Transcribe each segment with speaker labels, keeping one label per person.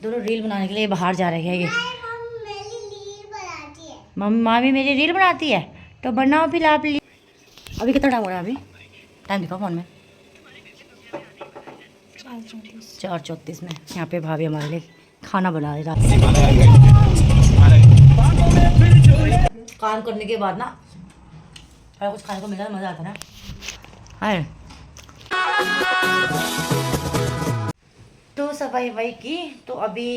Speaker 1: दोनों रील बनाने के लिए बाहर जा रहे हैं ये। मामी मेरी रील बनाती है तो बनाओ फिर आप। अभी कितना टाइम हो रहा है? अभी टाइम दिखाओ फोन में। 4:34 में। यहाँ पे भाभी हमारे लिए खाना बना रही रात में। काम करने के बाद ना अगर कुछ खाने को मिला मज़ा आता है ना। है तो सफाई वफाई की तो अभी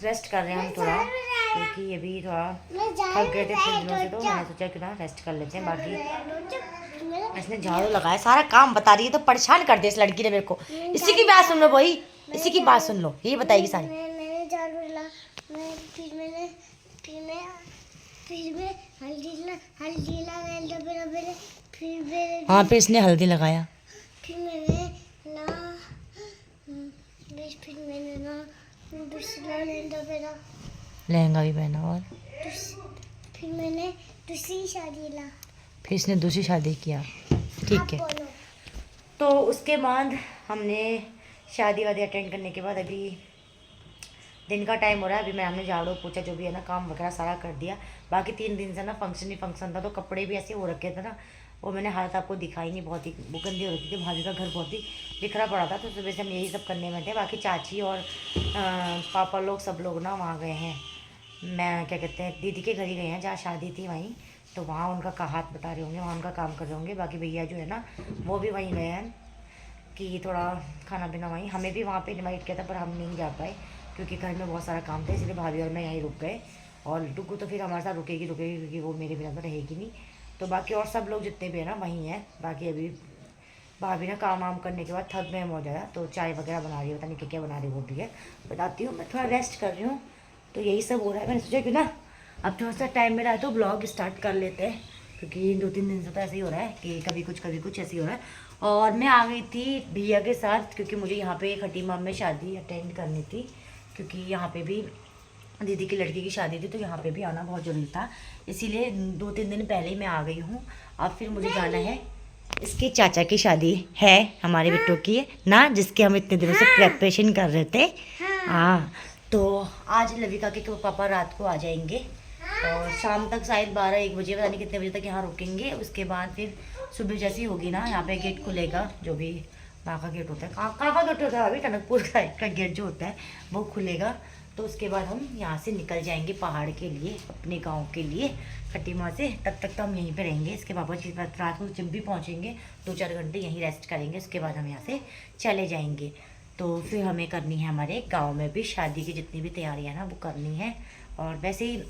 Speaker 1: रेस्ट कर रहे हैं हम थोड़ा, क्योंकि अभी थोड़ा थक गए थे 3 दिनों से, तो मैंने सोचा कि ना रेस्ट कर लेते हैं। बाकी इसने झाड़ू लगाया, सारा काम बता रही है, तो परेशान कर दिया इस लड़की ने मेरे को। इसी की बात सुन लो भाई, इसी की बात सुन लो, यही बताएगी सारी। हाँ फिर इसने हल्दी लगाया, लहंगा भी पहना, और फिर मैंने दूसरी शादी ला, फिर इसने दूसरी शादी किया। ठीक है, तो उसके बाद हमने शादी वादी अटेंड करने के बाद अभी दिन का टाइम हो रहा है। अभी मैं हमने झाड़ू पोछा जो भी है ना काम वगैरह सारा कर दिया। बाकी 3 दिन से ना फंक्शन ही फंक्शन था, तो कपड़े भी ऐसे हो रखे थे ना, वो मैंने हालत आपको दिखाई नहीं, बहुत ही वो गंदी हो रखी थी। भाभी का घर बहुत ही बिखरा पड़ा था, तो सुबह से हम यही सब करने में थे। बाकी चाची और पापा लोग सब लोग ना वहाँ गए हैं, मैं क्या कहते हैं दीदी के घर ही गए हैं जहाँ शादी थी वहीं, तो वहाँ उनका का हाथ बता रहे होंगे, वहाँ उनका काम कर रहे होंगे। बाकी भैया जो है ना वो भी वहीं गए हैं कि थोड़ा खाना पीना वहीं। हमें भी वहाँ पे इनवाइट किया था पर हम नहीं जा पाए, क्योंकि घर में बहुत सारा काम था, इसलिए भाभी और मैं यहीं रुक गए। और रुकू तो फिर हमारे साथ रुकेगी क्योंकि वो मेरे बिना तो रहेगी नहीं। तो बाकी और सब लोग जितने भी है ना वहीं हैं। बाकी अभी भाभी ना काम वाम करने के बाद थक गए बहुत ज़्यादा, तो चाय वगैरह बना रही है, पता नहीं क्या क्या बना रही है वो भी है, बताती हूँ। मैं थोड़ा रेस्ट कर रही हूँ, तो यही सब हो रहा है। मैंने सोचा कि ना अब थोड़ा सा टाइम मिला है तो ब्लॉग स्टार्ट कर लेते हैं, क्योंकि 2-3 दिन से तो ऐसे ही हो रहा है कि कभी कुछ ऐसे ही हो रहा है। और मैं आ गई थी भैया के साथ, क्योंकि मुझे यहाँ पे खटीमा में शादी अटेंड करनी थी, क्योंकि यहाँ पे भी दीदी की लड़की की शादी थी, तो यहाँ पे भी आना बहुत ज़रूरी था, इसीलिए 2-3 दिन पहले ही मैं आ गई हूँ। अब फिर मुझे जाना है, इसके चाचा की शादी है हमारे बिट्टू की ना, जिसके हम इतने दिनों से प्रेपरेशन कर रहे थे। हाँ, तो आज लविका के पापा रात को आ जाएंगे और शाम तक शायद 12-1 बजे, पता नहीं कितने बजे तक यहाँ रुकेंगे। उसके बाद फिर सुबह जैसी होगी ना यहाँ पे गेट खुलेगा, जो भी कहाँ का गेट होता है, कहाँ का गेट होता है अभी टनकपुर का गेट जो होता है वो खुलेगा। तो उसके बाद हम यहाँ से निकल जाएंगे पहाड़ के लिए, अपने गांव के लिए खटीमा से। तब तक तो हम यहीं पे रहेंगे। इसके पापा की रात को जब भी पहुँचेंगे 2-4 घंटे यहीं रेस्ट करेंगे, उसके बाद हम यहाँ से चले जाएंगे। तो फिर हमें करनी है हमारे गाँव में भी शादी की जितनी भी तैयारियाँ ना वो करनी है। और वैसे ही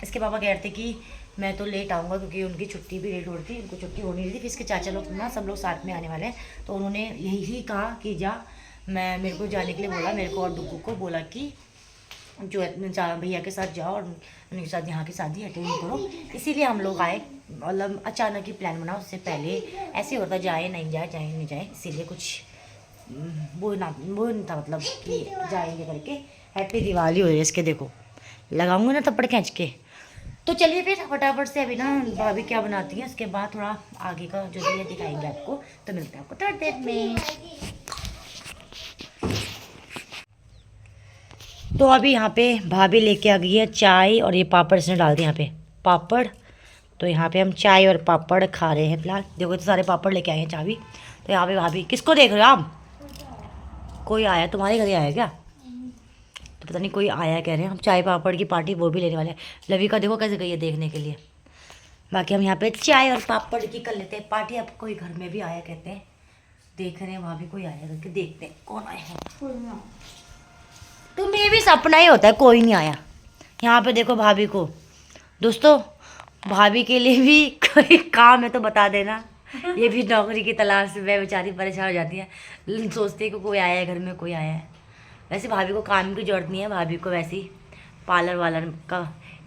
Speaker 1: इसके पापा कह रहे थे कि मैं तो लेट आऊँगा, क्योंकि उनकी छुट्टी भी लेट हो रही थी, उनको छुट्टी हो नहीं रही थी। फिर इसके चाचा लोग ना सब लोग साथ में आने वाले हैं, तो उन्होंने यही कहा कि जा, मेरे को जाने के लिए बोला, मेरे को और डुगू को बोला कि जो भैया के साथ जाओ और उनके साथ यहाँ की शादी अटेंड करो। इसीलिए हम लोग आए, मतलब अचानक ही प्लान बना, उससे पहले ऐसे होता जाए नहीं जाए, इसीलिए कुछ वो नहीं था, मतलब कि जाएंगे करके। हैप्पी दिवाली हो रही है इसके, देखो लगाऊंगी ना थप्पड़ खींच के। तो चलिए फिर फटाफट से अभी ना भाभी क्या बनाती है, उसके बाद थोड़ा आगे का जो भी है दिखाएंगे आपको। तो मिलते हैं आपको थोड़ी देर में। तो अभी यहाँ पे भाभी लेके आ गई है चाय, और ये पापड़ इसने डाल दिया यहाँ पे पापड़। तो यहाँ पे हम चाय और पापड़ खा रहे हैं फिलहाल। देखो तो सारे पापड़ लेके आए हैं चाबी। तो यहाँ पे भाभी किसको देख रहे हो आप? कोई आया तुम्हारे घर आया क्या? तो पता नहीं कोई आया कह रहे हैं। हम चाय पापड़ की पार्टी वो भी लेने वाले हैं। लविका देखो कैसे गई है देखने के लिए। बाकी हम यहाँ पे चाय और पापड़ की कर लेते हैं पार्टी। अब कोई घर में भी आया कहते हैं, देख रहे हैं वहाँ भी कोई आया करके, देखते हैं कौन आया है। तुम्हें भी सपना ही होता है कोई नहीं आया। यहाँ पे देखो भाभी को, दोस्तों भाभी के लिए भी कोई काम है तो बता देना। ये भी नौकरी की तलाश में बेचारी परेशान हो जाती है, सोचती है कि कोई आया है घर में, कोई आया है। वैसे भाभी को काम की जरूरत नहीं है, भाभी को वैसे ही पार्लर वालर का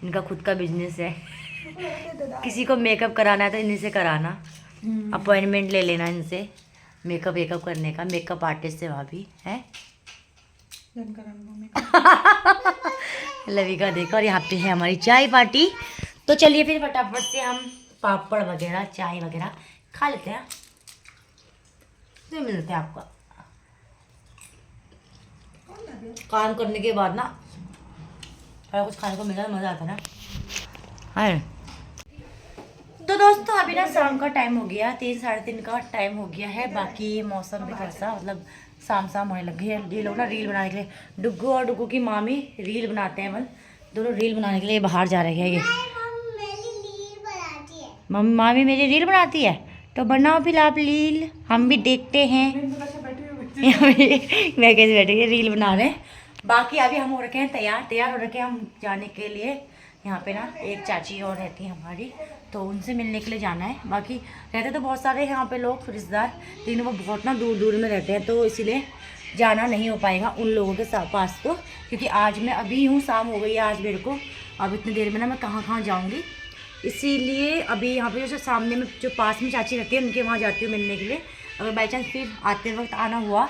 Speaker 1: इनका खुद का बिजनेस है। किसी को मेकअप कराना है तो इन्हीं से कराना, अपॉइंटमेंट ले लेना इनसे मेकअप वेकअप करने का। मेकअप आर्टिस्ट है भाभी है। लविका देखो, और यहाँ पे है हमारी चाय पार्टी। तो चलिए फिर फटाफट से हम पापड़ वगैरह चाय वगैरह खा लेते हैं, फिर मिलते हैं आपको। काम करने के बाद ना थोड़ा कुछ खाने को मिला मज़ा आता ना। है तो दोस्तों अभी ना शाम का टाइम हो गया, 3 साढ़े 3 का टाइम हो गया है। बाकी मौसम भी थोड़ा सा मतलब शाम शाम होने लग गई है। ये लोग ना रील बनाने के लिए, डुग्गू और डुग्गू की मामी रील बनाते हैं। मतलब दोनों रील बनाने के लिए बाहर जा रहे हैं। ये मम्मी मामी मेरी रील बनाती है, तो बनाओ फिर आप रील, हम भी देखते हैं। मैं कैसे बैठी रील बना रहे हैं। बाकी अभी हम हो रखे हैं तैयार हो रखे हैं हम जाने के लिए। यहाँ पे ना एक चाची और रहती है हमारी, तो उनसे मिलने के लिए जाना है। बाकी रहते तो बहुत सारे यहाँ पे लोग रिश्तेदार, लेकिन वो बहुत ना दूर दूर में रहते हैं, तो इसीलिए जाना नहीं हो पाएगा उन लोगों के पास। तो क्योंकि आज मैं अभी हूँ, शाम हो गई है आज मेरे को, अब इतनी देर में ना मैं कहाँ जाऊँगी, इसीलिए अभी यहाँ पे जो सामने में जो पास में चाची रहती है उनके वहाँ जाती हूँ मिलने के लिए। अगर बाई चांस फिर आते वक्त आना हुआ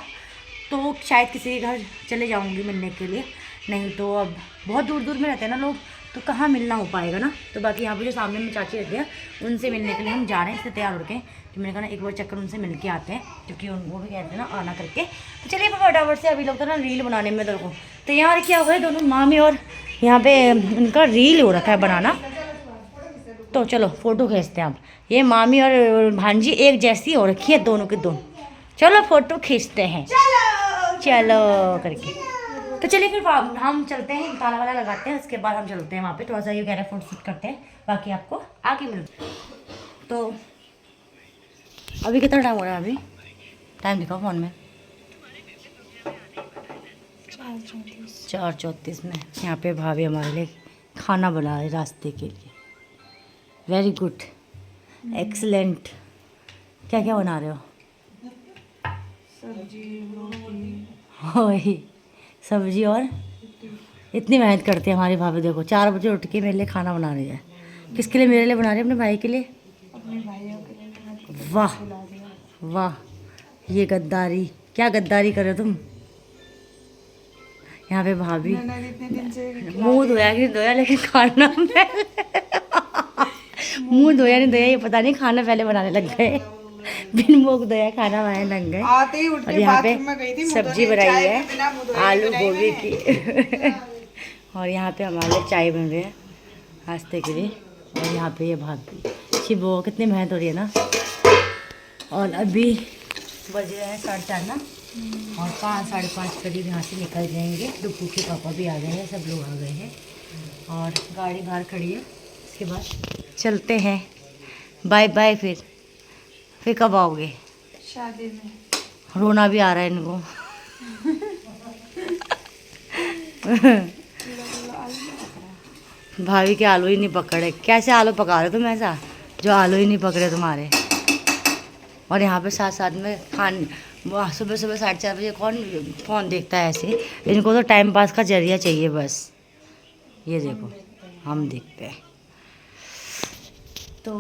Speaker 1: तो शायद किसी के घर चले जाऊँगी मिलने के लिए, नहीं तो अब बहुत दूर दूर में रहते हैं ना लोग, तो कहाँ मिलना हो पाएगा ना। तो बाकी यहाँ पे जो सामने में चाची रहती है उनसे मिलने के लिए हम जा रहे हैं, इससे तैयार होकर। तो मैंने कहा ना एक बार चक्कर उनसे मिल के आते हैं, क्योंकि वो भी कहते हैं ना आना करके। तो चलिए फटाफट से अभी लोग तो ना रील बनाने में तो तैयार किया हुआ है दोनों मामी, और यहाँ पे उनका रील हो रखा है बनाना। तो चलो फ़ोटो खींचते हैं अब। ये मामी और भांजी एक जैसी हो रखी है दोनों के दोनों। चलो फ़ोटो खींचते हैं, चलो करके। तो चलिए फिर हम चलते हैं, ताला वाला लगाते हैं, उसके बाद हम चलते हैं वहाँ पे थोड़ा सा ये कह रहे फोटो शूट करते हैं। बाकी आपको आगे मिलते हैं। तो अभी कितना टाइम हो रहा है? अभी टाइम दिखाओ फ़ोन में, 4:34 में। यहाँ पे भाभी हमारे लिए खाना बना रहे रास्ते के लिए। Very good, excellent. क्या क्या बना रहे हो? वही सब्जी और इतनी मेहनत करते हैं हमारी भाभी। देखो 4 बजे उठ के मेरे लिए खाना बना रही है। किसके लिए? मेरे लिए बना रही है, अपने भाई के लिए। अपने भाइयों के लिए। वाह वाह, ये गद्दारी, क्या गद्दारी कर रहे हो तुम? यहाँ पे भाभी मुँह धोया कि नहीं धोया, लेकिन खाना मुँह धोया नहीं धोया ये पता नहीं, खाना पहले बनाने लग गए। बिन मुँह धोया खाना बनाने लग गए। और यहाँ पे सब्जी बनाई है आलू गोभी की। और यहाँ पे हमारे चाय बन रही है नाश्ते के लिए। और यहाँ पे ये भाभी वो कितनी मेहनत हो रही है ना। और अभी बज रहे हैं 4:30 ना, और 5 साढ़े 5 करीब यहाँ से निकल जाएंगे। डुप्पू के पापा भी आ गए हैं, सब लोग आ गए हैं, और गाड़ी बाहर खड़ी है। इसके बाद चलते हैं। Bye bye. फिर कब आओगे? शादी में। रोना भी आ रहा है इनको। भाभी के आलू ही नहीं पकड़े। कैसे आलू पका रहे तुम ऐसा, जो आलू ही नहीं पकड़े तुम्हारे? और यहाँ पे साथ साथ में सुबह सुबह 4:30 बजे कौन फ़ोन देखता है ऐसे? इनको तो टाइम पास का जरिया चाहिए बस। ये देखो हम देखते हैं। तो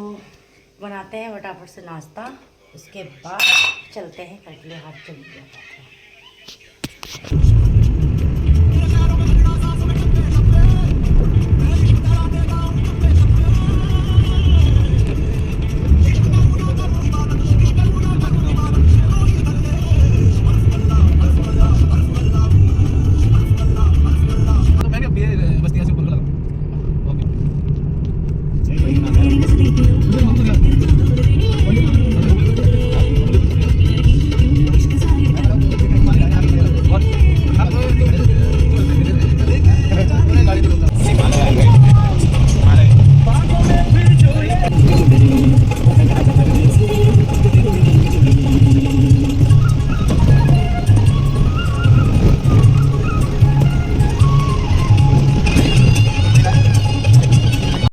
Speaker 1: बनाते हैं फटाफट से नाश्ता, उसके बाद चलते हैं। कर लिए हाथ चल गया।